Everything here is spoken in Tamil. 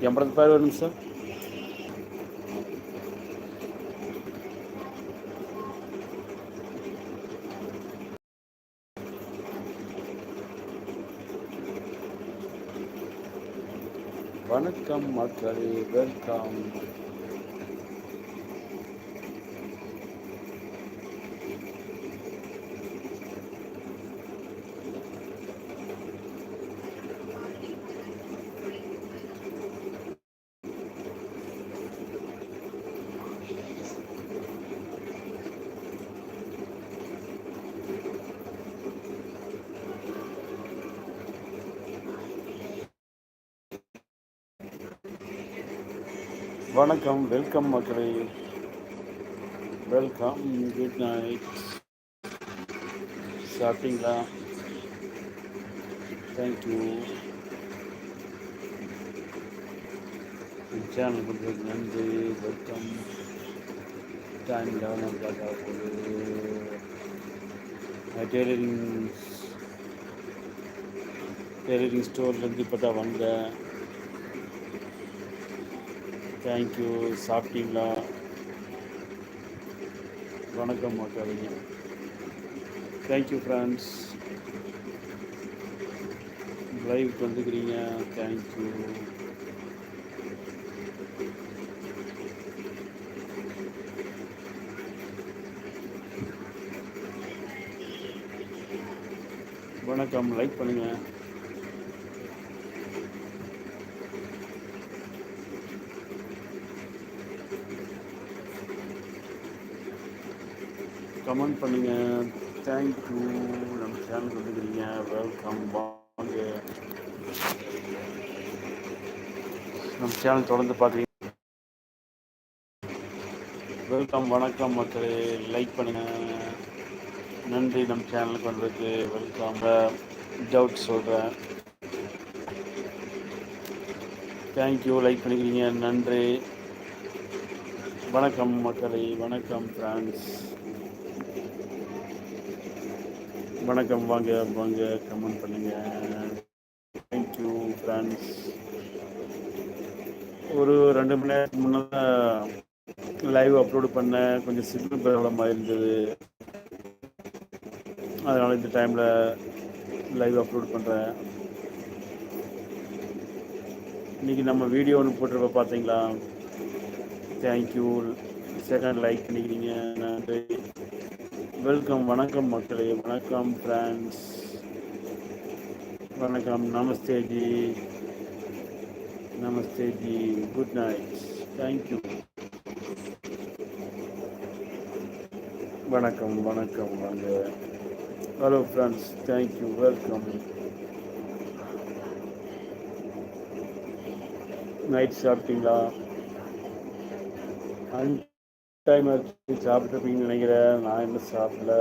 எண்பது பேர் வருங்க சார். வணக்கம் மக்களே, வெல்கம். வணக்கம், வெல்கம் மக்களே, வெல்கம். Good night. சாப்பிட்டீங்களா? தேங்க்யூ. சேனல் கொடுத்ததுக்கு நன்றி. வெல்கம். டைம் 11 ஆகுது. டெய்லரிங் ஸ்டோர்லேருந்து இப்போ தான் வந்தேன். தேங்க்யூ. சாப்பிட்டீங்களா? வணக்கம் மக்களே. Thank you friends. லைவுக்கு வந்துக்கிறீங்க. தேங்க்யூ. வணக்கம். லைக் பண்ணுங்கள். கமெண்ட் பண்ணுங்கள். தேங்க்யூ. நம்ம சேனல் வந்துக்கிறீங்க. வெல்கம். வாங்க, நம்ம சேனல் தொடர்ந்து பார்க்குறீங்க. வெல்கம். வணக்கம் மக்களே, லைக் பண்ணுங்கள். நன்றி நம்ம சேனலுக்கு வந்ததுக்கு. வெல்கம். டவுட் சொல்கிறேன். தேங்க்யூ. லைக் பண்ணிக்கிறீங்க. நன்றி. வணக்கம் மக்களே, வணக்கம் ஃப்ரெண்ட்ஸ். வணக்கம். வாங்க வாங்க, கமெண்ட் பண்ணுங்கள். Thank you friends. ஒரு 2 மணி நேரத்துக்கு முன்னால் லைவ் அப்லோடு பண்ணேன். கொஞ்சம் சிக்னல் ப்ராப்ளமாக இருந்தது, அதனால் இந்த டைமில் லைவ் அப்லோட் பண்ணுறேன். இன்றைக்கி நம்ம வீடியோ ஒன்று போட்டிருப்போம், பார்த்தீங்களா? தேங்க்யூ. செகண்ட் லைக் பண்ணிக்கிறீங்க. நன்றி. வெல்கம். வணக்கம் மக்களே, வணக்கம் ஃப்ரெண்ட்ஸ். வணக்கம். நமஸ்தே ஜி. நமஸ்தே ஜி. Good night. தேங்க்யூ. வணக்கம் வணக்கம். வாங்க. Hello friends. Thank you. Welcome. Night சாப்பிட்டீங்களா? டைம் ஆச்சு, சாப்பிட்ருப்பீங்கன்னு நினைக்கிறேன். நான் இன்னும் சாப்பிடல.